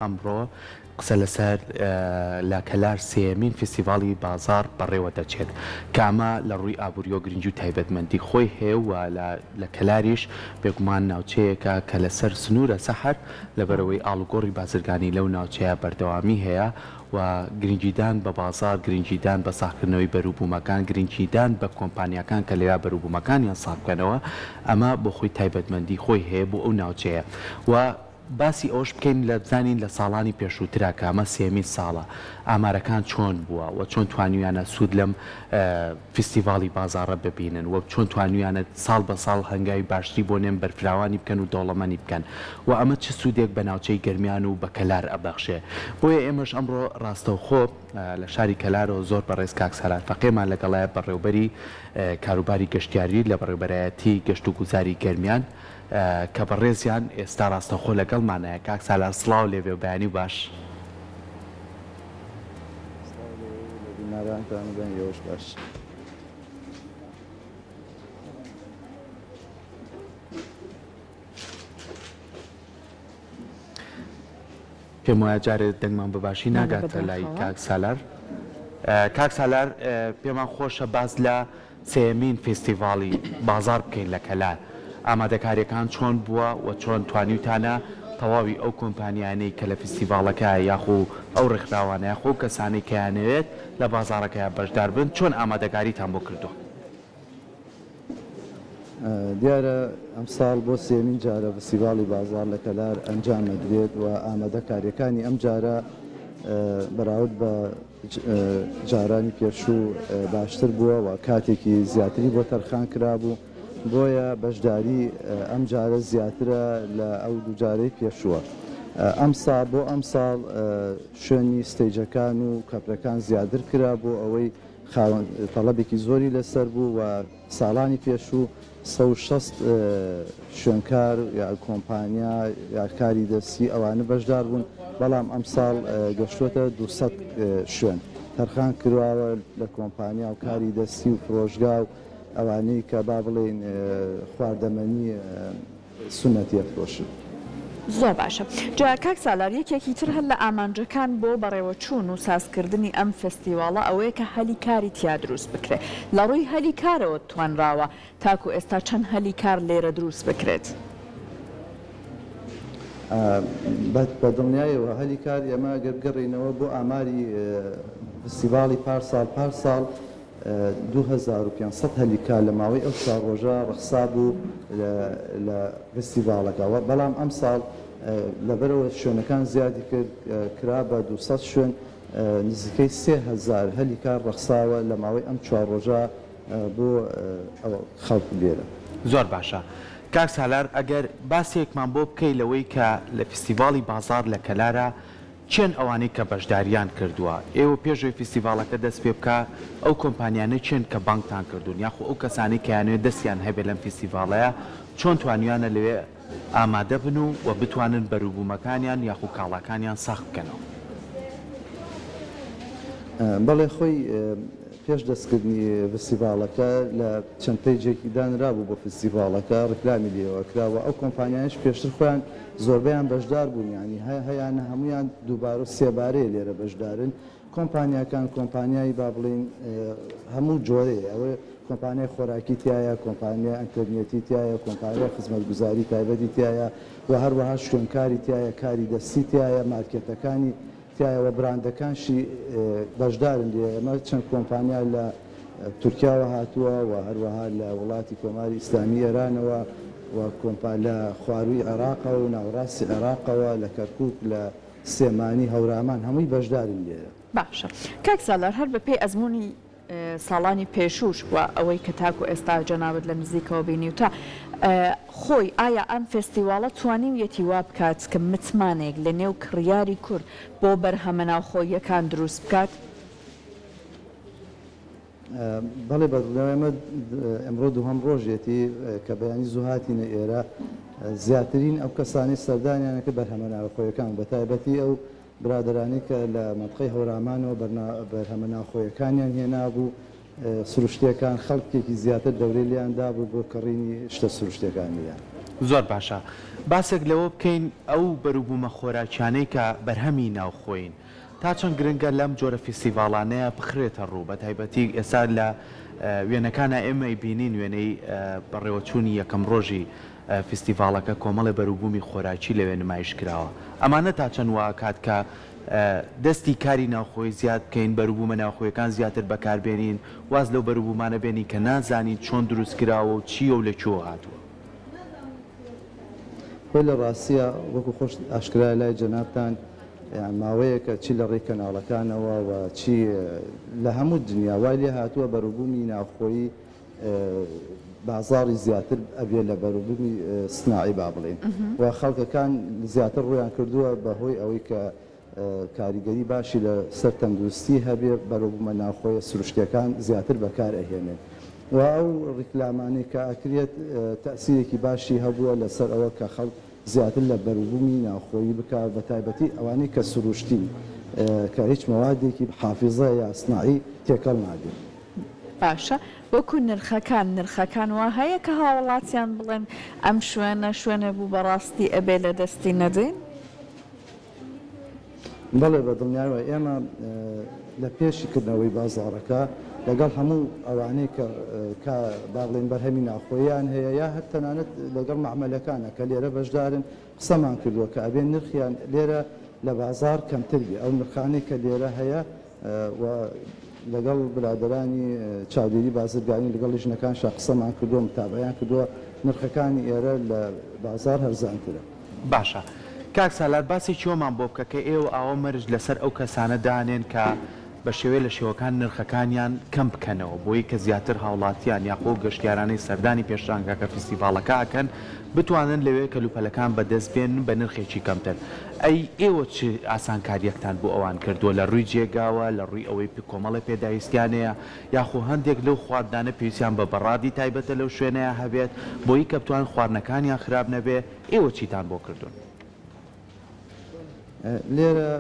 ئەمڕۆ قسە لەسەر لە کەلار سێمین فستیڤاڵی بازار بەڕێوە دەچێت کامە لە ڕووی ئابوووریۆ گرنگی و تایبەتمەندی خۆی هەیە و لە کەلاریش بێگومان ناوچەیەکە کە لەسەر سنوورە سەحر لەبەرەوەی ئاڵوگۆڕی بازرگانی لەو ناوچەیە بەردەوامی هەیە و گرنگیدان بە بازار گرنگیدان بە ساختکردنەوەی بەرووبوومەکان گرنگیدان بە کۆمپانیەکان کە لێرا بەرووبوومەکانیان ساڵبکەنەوە ئەمە بۆ خۆی تایبەتمەندی خۆی هەیە بۆ ئەو ناوچەیە و باسی ئەوش بکەین لە بزانین لە ساڵانی پێشووترا کامە سێمین ساڵە ئامارەکان چۆن بووە و چۆن توانیویانە سوود لەم فستیڤاڵی بازارە ببینن و چۆن توانیویانە ساڵ بە ساڵ هەنگاوی باشتری بۆ نێم بەرفراوانی بکەن و دەوڵەمەنی بکەن و ئەمە چ سوودێک بە ناوچەی گەرمیان و بە کەلار ئەبەخشێ بۆیە ئێمەش ئەمڕۆ ڕاستەوخۆ لە شاری کەلارەوە زۆر بەڕێز کاکسەلار فەقێمان لەگەڵایە بەڕێوبەری کاروباری گەشتیاری لە بەڕێوبەرایەتی گەشت و گوزاری گەرمیان کە بەڕێزیان ئێستا ڕاستەخۆ لەگەڵمانەیە کاک سالار سڵاو لێبێ و بەیانی باش باش پێم وایە جارێ دەنگمان بەباشی ناگاتە لای کاک سالار کاک سالار پێمان خۆشە باز لە سێمین فستیڤاڵی بازار بکەین لە کەلار ئامادەکاریەکان چۆن بووە و چۆن توانیوتانە تەواوی ئەو کۆمپانیانەی کە لە فستیڤاڵەکە یاخو ئەو ڕێکخراوانە یاخۆ کەسانی کەیانەوێت لە بازارەکەیان بەشدار بن چۆن ئامادەکاریتان بۆ کردو دیارە ئەم ساڵ بۆ سێمین جارە فستیڤاڵی بازار لە کەلار ئەنجام نەدرێت و ئامادەکاریەکانی ئەم جارە بەراورد بە جارانی پێشوو باشتر بووە و کاتێکی زیاتری بۆ تەرخان کرابوو بۆیە بەشداری ئەم جارە زیاترە لە ئەو دوو جارەی پێشووە ئەم ساڵ بۆ ئەم ساڵ شوێنی ستەیجەکان و کەپرەکان زیاتر کرا بۆ ئەوەی تەڵەبێکی زۆری لەسەر بوو و ساڵانی پێشوو 160 شوێنکار یا کۆمپانیا یا کاری دەستی ئەوانە بەشدار بوون بەڵام ئەم ساڵ گەشتوتە 200 شوێن تەرخان کراوە لە کۆمپانیا و کاری دەستی و فرۆژگا و ئەوانەی کە با بڵێن خواردەمەنی سونەتی ئەفرۆشن زۆر باشە جا کاک سالار یەکێکی تر هەر لە ئامانجەکان بۆ بەڕێوەچوون و سازکردنی ئەم فستیڤاڵە ئەوەیە کە هەلی کاری تیا دروست بکرێت لە ڕووی هەلی کارەوە توانراوە تاکو ئێستا چەند هەلی کار لێرە دروست بکرێت بە دڵنیایەوە هەلی کار ئێمە گەڕینەوە بۆ ئاماری فستیڤاڵی پارساڵ 2500 هەلیکار لە ماوەی ئەو 4 ڕۆژە ڕەخسا بوو لە فستیڤاڵەکەەوە بەڵام ئەم ساڵ لەبەرەوە شوێنەکان زیادی کرا بە 200 شوێن نزیکەی 3000 هەلیکار ڕەخساوە لە ماوەی ئەم 4 ڕۆژە بۆ خەڵک لێرە زۆر باشە کاک سالار ئەگەر باسێکمان بۆ بکەی لەوەی کە لە فستیڤاڵی بازار لە کەلارە چێن ئەوانەی کە بەشداریان کردووە ئێوە پێشوی فستیڤاڵەکە دەست پێ بکە ئەو کۆمپانیانە چێن کە بانکتان کردوون یاخۆ ئەو کەسانی کەیانوێت دەستیان هەبێت لەم فستیڤاڵەیە چۆن توانیانە لەوێ ئامادە بن و بتوانن بەرووبوومەکانیان یاخو کاڵاکانیان ساخت بکەنەوە بەڵێ خۆی پێش دەستکردنی فستیڤاڵەکە لە چەند پێیجێکی دانرابوو بۆ فستیڤاڵەکە ڕکلامی لێەوە کراوە ئەو کۆمپانیانش پێشتر خۆیان زۆربیان بەشدار بوون ینی هەیەیانە هەمویان دووبارە و سێبارەیە لێرە بەشدارن کۆمپانیاکان کۆمپانیایی با بڵین هەموو جۆرەیە ئەوە کۆمپانیای خۆراکی تایە کۆمپانیای ئەنتەرنێتی تایە کۆمپانیای خزمەتگوزاری تایبەتی تایە و هەروەها شوێنکاری تایە کاری دەستی تایە مارکێتەکانی تایەوە براندەکانشی بەشدارن ئەمە چەند کۆمپانیا لە تورکیاوە هاتووە و هەروەها لە وڵاتی کۆماری ئیسلامی ئێرانەوە و لە خواروی عێراقەوە و ناوڕاستی عێراقەوە لە کەرکووک لە سێمانی هەورامان هەمووی بەشدارن لێرە باشە کاک سالار هەر بەپێی ئەزمموی ساڵانی پێشوش و ئەوەی کە تاکو ئێستا جەنابەت لە نزیکەوە بینی و تا خۆی ئایا ئەم فستیڤاڵە توانیویەتی وا بکات کە متمانێک لە نێو کڕیاری کورد بۆ بەرهەمە ناوخۆیەکان دروست بکات بەڵێ بەڵێمە ئەمڕۆ دووهەم ڕۆژێتی کە بەیانی زوهاتینە ئێرە زیاترین ئەو کەسانی سەردانیانە کە بەرهەمە ناوخۆیەکان بە تایبەتی ئەو برادرانی کە لە مەنطقەی هەورامانەوە بەرهەمە ناوخۆیەکانیان هێنابوو سروشتیەکان خەڵکێکی زیاتر دەورەی لیاندا بوو بۆ کڕینی شتە سروشتەکانیان زۆر باشە باسێک لەوە بکەین ئەو بەروبوومە خۆراکیانەی کە بەرهەمی ناوخۆین تا چەند گرنگە لەم جۆرە فیسیڤاڵانەیە بخرێتە ڕوو بە تایبەتی ئێستا لە وێنەکانە ئێمە بینین وێنەی بەڕێوەچوونی یەکەم ڕۆژی فیستیڤالەکە کۆمەڵی بەروبوومی خۆراکی لەوێ نمایش کراوە ئەمانە تا چەند وا کات کە دەستی کاری ناوخۆی زیاد بکەین بەروبوومە ناوخۆیەکان زیاتر بەکاربێنین واز لەو بەروبوومانە بێنی کە نازانین چۆن دروست کراوە و چیە و لەکوێ هاتووە خۆی لە ڕاستیە وەکو خۆش ئاشکرای لای جەنابتان ماوەیەکە چی لە ڕێی کەناڵەکانەوە و چی لە هەموو دنیا وای لێ هاتووە بەروبوومی ناوخۆیی بازاڕی زیاتر ئەبێ لە بەروبوومی سناعی با بڵێن و خەڵکەکان زیاتر ڕویان کردووە بەهۆی ئەوەی کە کاریگەری باشی لە سەر تەندروستی هەبێ بەروبوومە ناوخۆیە سروشتیەکان زیاتر بەکار ئەهێنێن و ئەو ڕیکلامانی کە ئەکرێت تەسیرێکی باشی هەبووە لەسەر ئەوە کە خەڵک زیاتر لە بەروبوومی ناوخۆیی بکات بە تایبەتی ئەوانەی کە سروشتی کە هیچ مەوادێکی حافظە یا سناعی تێکەڵ نادێت باشە وەکو نرخەکان وا هەیە کە هاوڵاتیان بڵێن ئەم شوێنە بوو بەڕاستی ئەبێ لە دەستی نەدەین بەڵێ بە دڵنیاوە ئێمە لە پێشیکردنەوەی بازاڕەکە لەگەڵ هەموو ئەوانەی کە باڵێن بەرهەمی ناوخۆیان هەیە یا هەر تەنانەت لەگەڵ معمەلەکانە کە لێرە بەشدارن قسەمان کردووە کە ئەبێن نرخیان لێرە لە بازار کەمتر بێ ئەو نرخانەی کە لێرە هەیە و لەگەڵ برادرانی چاودێری بازرگانی لەگەڵ ژنەکان قسەمان کردووە متابعیان کردووە نرخەکانی ئێرە لە بازار هەرزانترە باشە کاک سالار باسی چۆمان بۆ بکە کە ئێوە ئاوە مەرج لەسەر ئەو کەسانە دانێن کە بە شێوەیە لە شێوەکان نرخەکانیان کەم بکەنەوە بۆی کە زیاتر هاوڵاتیان یاخۆ گەشتیارانەی سەردانی پێشرانگا کە فیستیڤالەکە ئەکەن بتوانن لەوێ کەلوپەلەکان بەدەست بێن بە نرخێکی کەمتر ئەی ئێوە چ ئاسانکاریەکتان بۆ ئەوان کردووە لە ڕووی جێگاوە لە ڕووی ئەوەی کۆمەڵی پێداویستیانەیە یاخۆ هەندێک لەو خواردانە پێویستیان بە بەڕادی تایبەتە لەو شوێنەیە هەبێت بۆی کە بتوان خواردنەکانیان خراپ نەبێ ئێوە چیتان بۆ کردوون لێرە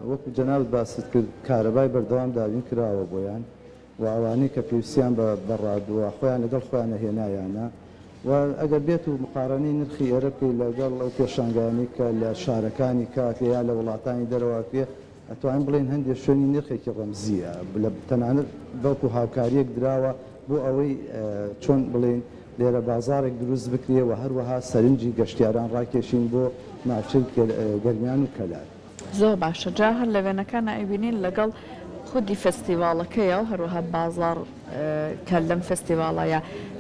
وەکو جەنابەت باست کرد کارەبای بەردەوام داوین کراوە بۆیان و ئەوانەی کە پێویستیان بە بەڕادووە خۆیان لەگەڵ خۆیان هێنایانە و ئەگەر بێت و مقارنەی نرخی ئێرە بکەی لەگەڵ ئەو پێشانگانی کە لە شارەکانی کاتێ یا لە وڵاتانی دەرەوە پێ ئەتوانین بڵێن هەندێک شوێنی نرخێکی ڕەمزیە لە تەنانەت بەڵکو هاوکاریەک دراوە بۆ ئەوەی چۆن بڵێن لێرە بازارێک دروست بکرێ و هەروەها سەرنجی گەشتیاران ڕاکێشین بۆ ناوچەی گەرمیان و کەلار زۆر باشە جا هەر لە وێنەکانە ئەبینین لەگەڵ خودی فستیڤالەکەیە و هەروەها بازار کە لەم فستیڤالایە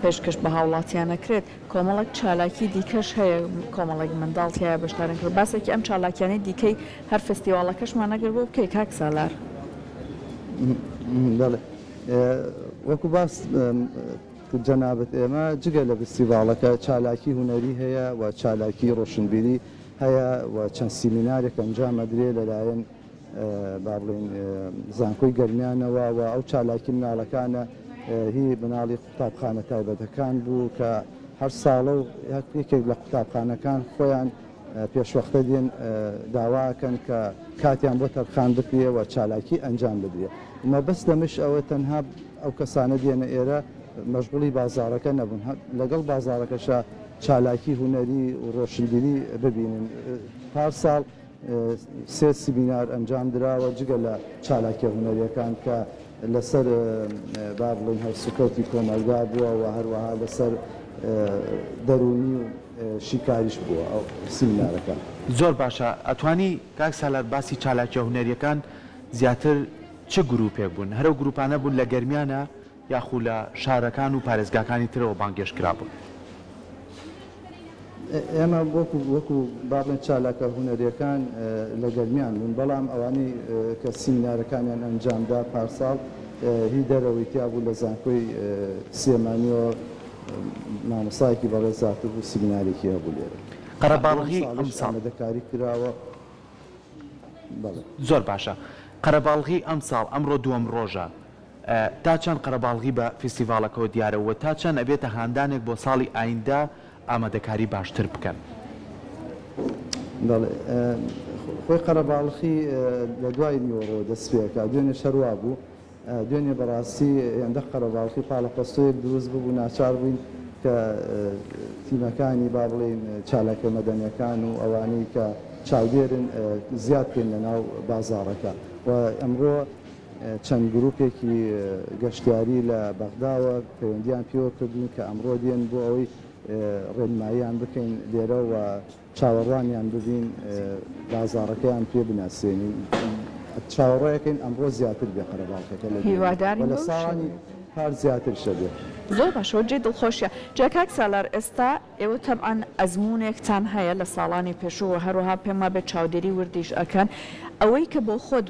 پێشکەش بە هاوڵاتیانەکرێت کۆمەڵک چالاکی دیکەش هەیە کۆمەڵێک منداڵتیایە بەشدارن کرد باسێکی ئەم چالاکیانی دیکەی هەر فستیڤالەکەشمان نەگەر بۆ بکەی کاک سالار وەکو باس جەنابەت ئێمە جگە لە فستیڤالەکە چالاکی هونەری هەیە و چالاکی ڕۆشنبیری هەیە و چەند سیمینارێک ئەنجام ئەدرێ لەلایەن با بڵێن زانکۆی گەرمیانەوە و ئەو چالاکی مناڵەکانە هی مناڵی قوتابخانە تایبەتەکان بوو کە هەر ساڵە و یەکێک لە قوتابخانەکان خۆیان پێشوەختە دێن داواکەن کە کاتیان بۆ تەرخان بکرێ و چالاکی ئەنجام بدرێ مەبەست لەمش ئەوە تەنها ئەو کەسانە دێنە ئێرە مەشغوڵی بازارەکە نەبوون لەگەڵ بازارەکەشە چالاکی هونەری و ڕۆشنبیری ببینن پارساڵ سێ سیمینار ئەنجام درراوە جگە لە چالاکی هونەریەکان کە لەسەر با بڵێن هەرسوکەوتی کۆمەلگا بووە و هەروەها لەسەر دەرونی و شیکاریش بووە ئەو سیمینارەکان زۆر باشە ئەتوانی کاک سالار باسی چالاکی هونەریەکان زیاتر چ گروپێک بوون هەرو گروپانە بوون لە گەرمیانە یاخو لە شارەکان و پارێزگاکانی ترەوە بانگێش کرابوون ئێمە وەکو باڵێن چالاکە هونەریەکان لە گەرمیان بوون بەڵام ئەوانەی کە سیمینارەکانیان ئەنجامدا پارساڵ هی دەرەوەی تیا بوو لە زانکۆی سێمانیەوە مامۆسایەکی بەڕێزاتر بوو سیمینارێکی هەبوو لێرە قەرەباڵغی ئەمساڵ دەکاری کراوە زۆر باشە قەرەباڵغی ئەم ساڵ ئەمڕۆ دووەم ڕۆژە تا چەند قەرەباڵغی بە فیستیڤالەکەەوە دیارەوە تا چەند ئەبێتە هاندانێک بۆ ساڵی ئایندا ئامادەکاری باشتر بکەن خۆی قەرەباڵخی لە دوای نیوەڕۆ دەستپێکە دوێنێ شەروا بوو دوێنێ بەڕاستی هێندە قەرەباڵخی پاڵەپەستۆیەک دروست بوو ناچار بووین کە تیمەکانی با بڵێن چالاکە مەدەنیەکان و ئەوانەی کە چاودێرن زیاد بکەین لە ناو بازاڕەکە و ئەمڕۆ چەند گرروپێکی گەشتیاری لە بەغداوە پەیوەندیان پێوە کردوون کە ئەمڕۆ دێن بۆ ئەوەی ڕێنماییان بکەین لێرە و چاوەڕوانیان ببین بازاڕەکەیان پێ بناسیێنین چاوەڕێەکەین ئەمڕۆ زیاتر بێ قەرەباڵەکە لە ساڵانی هەر زیاتر شەبێ. زۆر باشەوە جێ دڵخۆشیە. جاکاک سالار ئێستا ئێوە تەبعاً ئەزمونێکتان هەیە لە ساڵانی پێشوە هەروەها پێما بێت چاودێری وردیش ئەکەن ئەوەی کە بۆ خۆت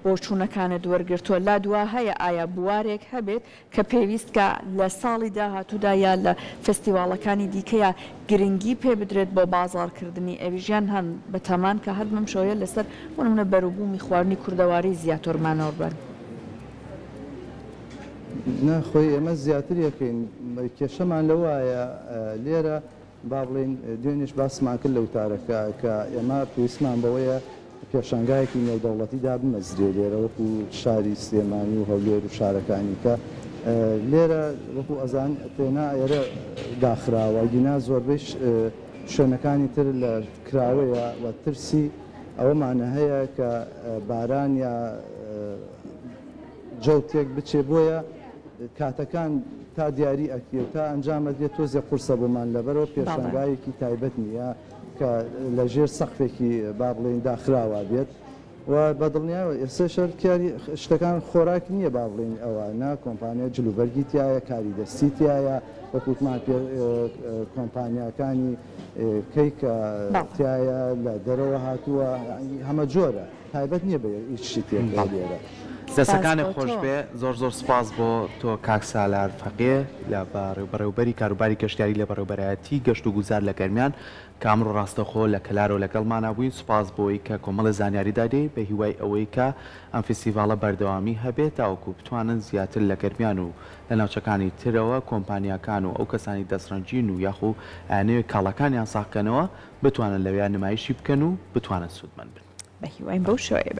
بۆ چوونەکانت وەرگرتووە لا دوا هەیە ئایا بوارێک هەبێت کە پێویستکە لە ساڵی داهاتوودا یا لە فستیواڵەکانی دیکەیە گرنگی پێ بدرێت بۆ بازاڕکردنی ئەویژیان هەن بە تەمان کە هەرمەم شۆیە لەسەر بۆنمونە بەروبوومی خواردنی کوردەواری زیاترمانەوە بن. نەخۆی ئێمە زیاتر یەکەین کێشەمان لەوایە لێرە با بڵێن دوێنێش باسمان کرد لە وتارەکە کە ئێمە پێویستمان بەوەیە پێشنگایەکی نێودەوڵەتیدا بمەزرێ لێرە وەکو شاری سلێمانی و هەولێر و شارەکانی کە لێرە وەکو ئەزان پێنا ئێرە داخراوە گینا زۆربەی شوێنەکانی تر لە کراوەیە و ترسی ئەوەمانە هەیە کە باران یا جەوتێک بچێ بۆیە کاتەکان تا دیاری ئەکرێت تا ئەنجامە دێت تۆزێ قورسە بۆمان لەبەرەوە پێشنگایەکی تایبەت نییە کە لە ژێر سەقفێکی با بڵێن داخراوە بێت و بەدڵنیاوە ئێستا شەرکاری شتەکان خۆراک نییە با بڵێن ئەوانە کۆمپانیا جلوبەرگی تایە کاری دەستی تایە وەکوتمان کۆمپانیاکانی کەیکە تایە لە دەرەوە هاتووە هەمە جۆرە تایبەت نییە بە هیچ تێکدا لێرە. دەستەکانی خۆش بێ زۆر زۆر سپاس بۆ تۆ کاک سالار فەقێ لە بەڕێوبەری کاروباری گەشتیاری لە بەڕێوبەرایەتی گەشت و گوزار لە گەرمیان کامڕۆ ڕاستەخۆ لە کەلارەوە لەگەڵمانە بووین سوپاس بۆی کە کۆمەڵە زانیاری دادەی بە هیوای ئەوەی کە ئەم فستیڤاڵە بەردەوامی هەبێت تاوەکو بتوانن زیاتر لە گەرمیان و لە ناوچەکانی ترەوە کۆمپانیاکان و ئەو کەسانی دەستڕەنجین و یاخو ئەنێوێ کاڵەکانیان ساقکەنەوە بتوانن لەوێیان نمایشی بکەن و بتوانن سوودمەند بن. بە هیواین بەو شێوەیە